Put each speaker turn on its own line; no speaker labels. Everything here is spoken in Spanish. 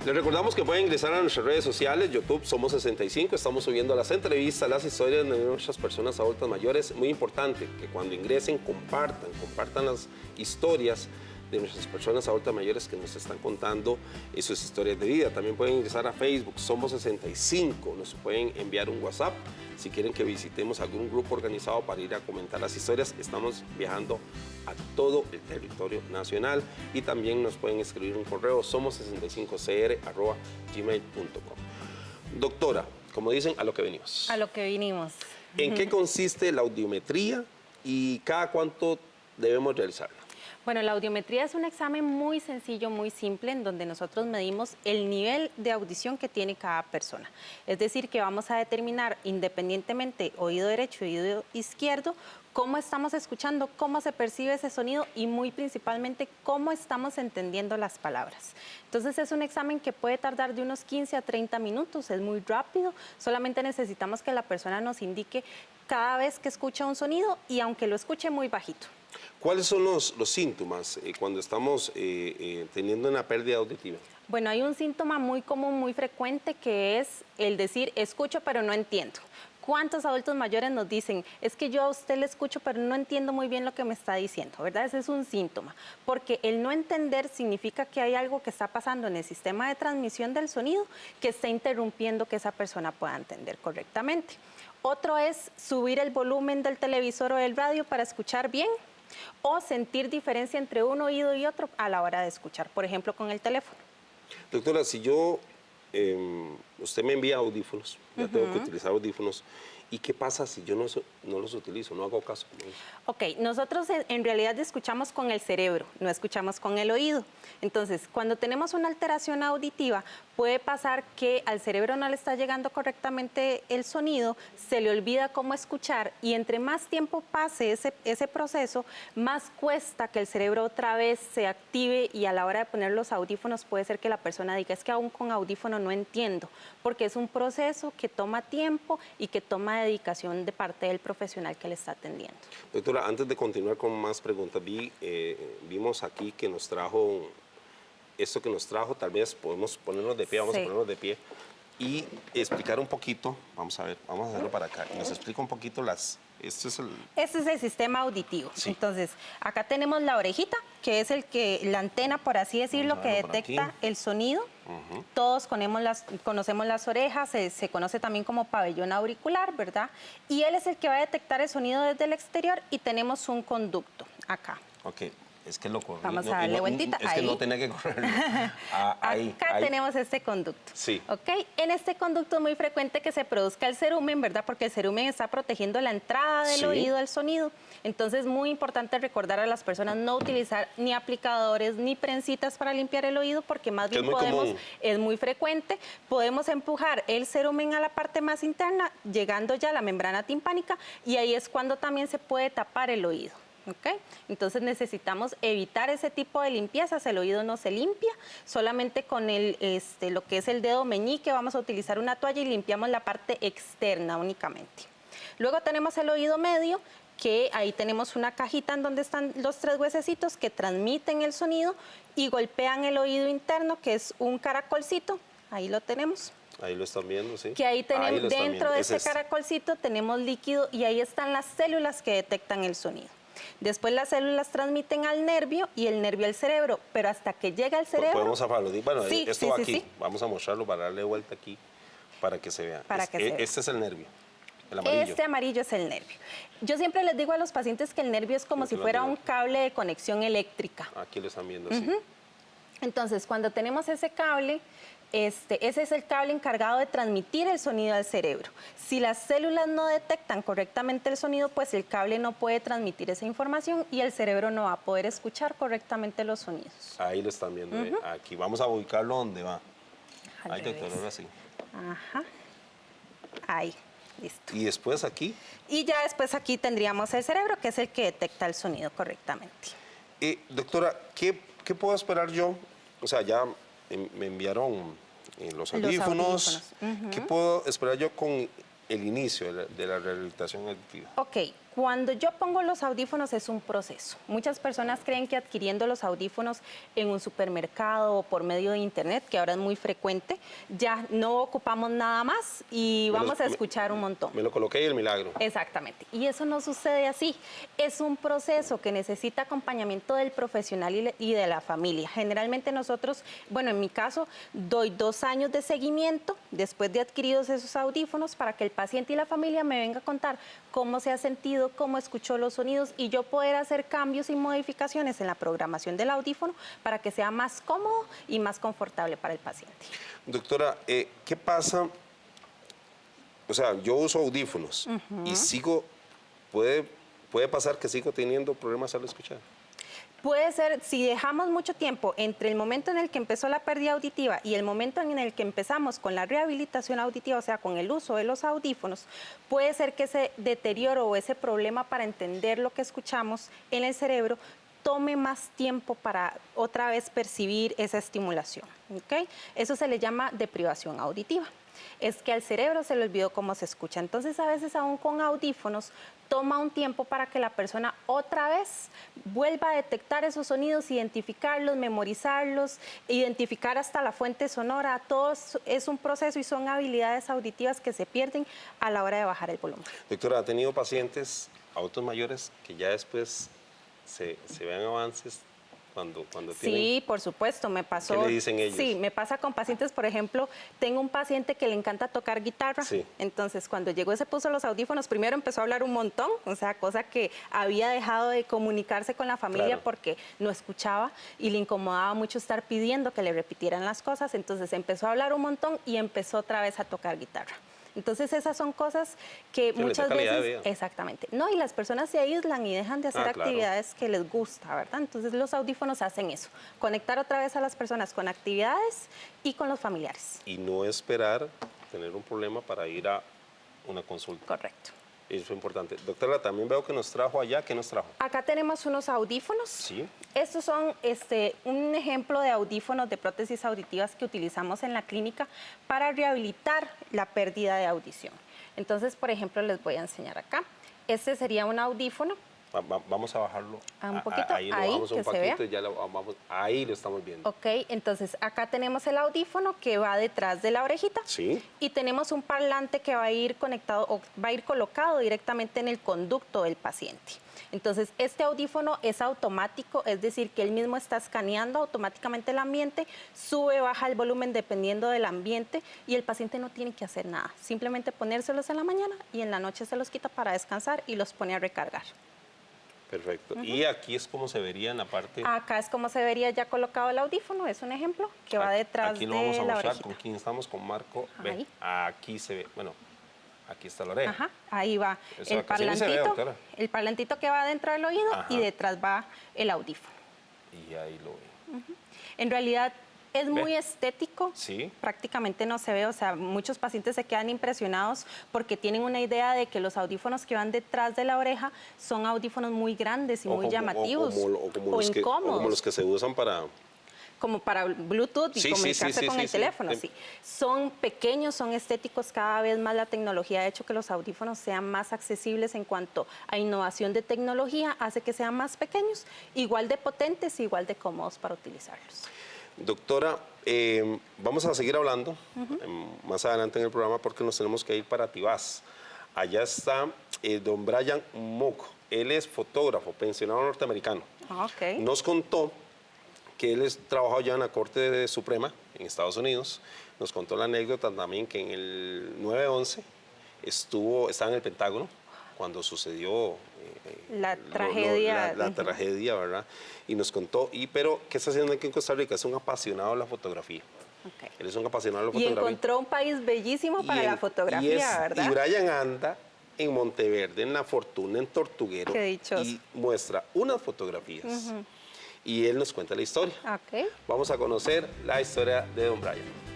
Les recordamos que pueden ingresar a nuestras redes sociales, YouTube Somos 65, estamos subiendo las entrevistas, las historias de nuestras personas adultas mayores. Muy importante que cuando ingresen compartan las historias de nuestras personas adultas mayores que nos están contando sus historias de vida. También pueden ingresar a Facebook, Somos 65, nos pueden enviar un WhatsApp si quieren que visitemos algún grupo organizado para ir a comentar las historias. Estamos viajando a todo el territorio nacional y también nos pueden escribir un correo somos65cr@gmail.com. Doctora, como dicen, a lo que venimos.
A lo que vinimos.
¿En qué consiste la audiometría y cada cuánto debemos realizarla?
Bueno, la audiometría es un examen muy sencillo, muy simple, en donde nosotros medimos el nivel de audición que tiene cada persona. Es decir, que vamos a determinar independientemente oído derecho y oído izquierdo, cómo estamos escuchando, cómo se percibe ese sonido y muy principalmente cómo estamos entendiendo las palabras. Entonces es un examen que puede tardar de unos 15 a 30 minutos, es muy rápido, solamente necesitamos que la persona nos indique cada vez que escucha un sonido y aunque lo escuche muy bajito.
¿Cuáles son los síntomas cuando estamos teniendo una pérdida auditiva?
Bueno, hay un síntoma muy común, muy frecuente, que es el decir, escucho pero no entiendo. ¿Cuántos adultos mayores nos dicen, es que yo a usted le escucho pero no entiendo muy bien lo que me está diciendo? ¿Verdad? Ese es un síntoma, porque el no entender significa que hay algo que está pasando en el sistema de transmisión del sonido que está interrumpiendo que esa persona pueda entender correctamente. Otro es subir el volumen del televisor o del radio para escuchar bien, o sentir diferencia entre un oído y otro a la hora de escuchar, por ejemplo, con el teléfono.
Doctora, si yo, usted me envía audífonos, ya tengo que utilizar audífonos, ¿y qué pasa si yo no los utilizo, no hago caso?
Ok, nosotros en realidad escuchamos con el cerebro, no escuchamos con el oído. Entonces, cuando tenemos una alteración auditiva, puede pasar que al cerebro no le está llegando correctamente el sonido, se le olvida cómo escuchar y entre más tiempo pase ese proceso, más cuesta que el cerebro otra vez se active y a la hora de poner los audífonos puede ser que la persona diga, es que aún con audífono no entiendo, porque es un proceso que toma tiempo y que toma dedicación de parte del profesional que le está atendiendo.
Doctora, antes de continuar con más preguntas, vimos aquí que nos trajo, esto que nos trajo, tal vez podemos ponernos de pie, vamos a ponernos de pie y explicar un poquito, vamos a ver, vamos a hacerlo para acá, nos explica un poquito este es el
sistema auditivo.
Sí.
Entonces, acá tenemos la orejita, que es la antena, por así decirlo, que detecta el sonido. Todos conocemos las orejas, se conoce también como pabellón auricular, ¿verdad? Y él es el que va a detectar el sonido desde el exterior y tenemos un conducto acá.
Ok, es que lo corrí.
Vamos a darle vueltita.
Es que no tenía que correrlo.
Acá tenemos este conducto.
Sí.
Ok, en este conducto es muy frecuente que se produzca el cerumen, ¿verdad? Porque el cerumen está protegiendo la entrada del oído al sonido. Entonces es muy importante recordar a las personas no utilizar ni aplicadores ni prensitas para limpiar el oído porque más bien es muy frecuente, podemos empujar el cerumen a la parte más interna, llegando ya a la membrana timpánica y ahí es cuando también se puede tapar el oído. ¿Okay? Entonces necesitamos evitar ese tipo de limpiezas, el oído no se limpia, solamente con lo que es el dedo meñique vamos a utilizar una toalla y limpiamos la parte externa únicamente. Luego tenemos el oído medio, que ahí tenemos una cajita en donde están los 3 huesecitos que transmiten el sonido y golpean el oído interno, que es un caracolcito, ahí lo tenemos.
Ahí lo están viendo, sí.
Que ahí tenemos, dentro de ese caracolcito tenemos líquido y ahí están las células que detectan el sonido. Después las células transmiten al nervio y el nervio al cerebro, pero hasta que llega al cerebro...
Podemos apagarlo. Bueno,
sí,
esto va aquí. Vamos a mostrarlo para darle vuelta aquí para que se vea. Este es el nervio, el amarillo.
Este amarillo es el nervio. Yo siempre les digo a los pacientes que el nervio es como si fuera un cable de conexión eléctrica.
Aquí lo están viendo, sí.
Entonces, cuando tenemos ese cable... ese es el cable encargado de transmitir el sonido al cerebro. Si las células no detectan correctamente el sonido, pues el cable no puede transmitir esa información y el cerebro no va a poder escuchar correctamente los sonidos.
Ahí lo están viendo. Aquí vamos a ubicarlo donde va. Ahí, doctor, ahora sí.
Ajá. Ahí, listo.
Y después aquí.
Y ya después aquí tendríamos el cerebro, que es el que detecta el sonido correctamente.
Doctora, ¿qué puedo esperar yo? O sea, ya me enviaron los audífonos. ¿Qué puedo esperar yo con el inicio de la rehabilitación auditiva?
Ok, Cuando yo pongo los audífonos es un proceso. Muchas personas creen que adquiriendo los audífonos en un supermercado o por medio de internet, que ahora es muy frecuente, ya no ocupamos nada más y vamos a escuchar un montón.
Me lo coloqué y el milagro.
Exactamente. Y eso no sucede así. Es un proceso que necesita acompañamiento del profesional y de la familia. Generalmente nosotros, bueno, en mi caso, doy 2 años de seguimiento después de adquiridos esos audífonos para que el paciente y la familia me venga a contar cómo se ha sentido, cómo escuchó los sonidos y yo poder hacer cambios y modificaciones en la programación del audífono para que sea más cómodo y más confortable para el paciente.
Doctora, ¿qué pasa? O sea, yo uso audífonos y puede pasar que sigo teniendo problemas al escuchar.
Puede ser, si dejamos mucho tiempo entre el momento en el que empezó la pérdida auditiva y el momento en el que empezamos con la rehabilitación auditiva, o sea, con el uso de los audífonos, puede ser que ese deterioro o ese problema para entender lo que escuchamos en el cerebro tome más tiempo para otra vez percibir esa estimulación, ¿ok? Eso se le llama deprivación auditiva. Es que al cerebro se le olvidó cómo se escucha. Entonces, a veces aún con audífonos, toma un tiempo para que la persona otra vez vuelva a detectar esos sonidos, identificarlos, memorizarlos, identificar hasta la fuente sonora. Todo es un proceso y son habilidades auditivas que se pierden a la hora de bajar el volumen.
Doctora, ¿ha tenido pacientes adultos mayores que ya después se ven avances cuando tienen?
Sí, por supuesto, me pasó.
¿Qué le dicen ellos?
Sí, me pasa con pacientes, por ejemplo, tengo un paciente que le encanta tocar guitarra,
sí.
Entonces cuando llegó y se puso los audífonos, primero empezó a hablar un montón, o sea, cosa que había dejado de comunicarse con la familia
Claro.
porque no escuchaba y le incomodaba mucho estar pidiendo que le repitieran las cosas, entonces empezó a hablar un montón y empezó otra vez a tocar guitarra. Entonces esas son cosas que
Sí,
muchas
calidad de
veces,
vida.
exactamente, no, y las personas se aíslan y dejan de hacer
Claro.
actividades que les gusta, ¿verdad? Entonces los audífonos hacen eso, conectar otra vez a las personas con actividades y con los familiares.
Y no esperar tener un problema para ir a una consulta.
Correcto.
Eso es importante. Doctora, también veo que nos trajo allá. ¿Qué nos trajo?
Acá tenemos unos audífonos.
Sí.
Estos son un ejemplo de audífonos de prótesis auditivas que utilizamos en la clínica para rehabilitar la pérdida de audición. Entonces, por ejemplo, les voy a enseñar acá. Este sería un audífono.
Vamos a bajarlo.
Un poquito,
ahí lo
ahí,
bajamos un
que se
poquito
vea.
y ya lo vamos. Ahí lo estamos viendo.
Ok, entonces acá tenemos el audífono que va detrás de la orejita.
Sí.
Y tenemos un parlante que va a ir conectado o va a ir colocado directamente en el conducto del paciente. Entonces, este audífono es automático, es decir, que él mismo está escaneando automáticamente el ambiente, sube, baja el volumen dependiendo del ambiente y el paciente no tiene que hacer nada. Simplemente ponérselos en la mañana y en la noche se los quita para descansar y los pone a recargar.
Perfecto. Y aquí es como se vería en la parte...
Acá es como se vería ya colocado el audífono, es un ejemplo que va detrás
aquí
de
lo vamos a
la
mostrar
orejita.
con quién estamos, con Marco. Ve,
Ahí.
aquí se ve, bueno, aquí está la oreja.
Ajá, ahí va
Eso
el
acá sí se ve, doctora.
parlantito que va dentro del oído
Ajá.
y detrás va el audífono.
Y ahí lo ve.
En realidad es muy estético,
Sí.
prácticamente no se ve, o sea, muchos pacientes se quedan impresionados porque tienen una idea de que los audífonos que van detrás de la oreja son audífonos muy grandes y muy llamativos o incómodos.
Como los que se usan para...
Como para Bluetooth y
Sí,
comunicarse
sí,
con
sí,
el
sí.
teléfono, sí. Son pequeños, son estéticos, cada vez más la tecnología ha hecho que los audífonos sean más accesibles en cuanto a innovación de tecnología, hace que sean más pequeños, igual de potentes, igual de cómodos para utilizarlos.
Doctora, vamos a seguir hablando más adelante en el programa porque nos tenemos que ir para Tibás. Allá está don Brian Mock. Él es fotógrafo, pensionado norteamericano.
Ok.
Nos contó que él trabajó ya en la Corte Suprema en Estados Unidos. Nos contó la anécdota también que en el 9/11 estaba en el Pentágono cuando sucedió
La tragedia.
la tragedia, ¿verdad? Y nos contó, pero ¿qué está haciendo aquí en Costa Rica? Es un apasionado de la fotografía.
Ok.
Él es un apasionado de la
Y
fotografía.
encontró un país bellísimo para la fotografía, ¿verdad?
Y Brian anda en Monteverde, en La Fortuna, en Tortuguero.
Qué dichoso.
Y muestra unas fotografías. Y él nos cuenta la historia.
Ok.
Vamos a conocer la historia de don Brian.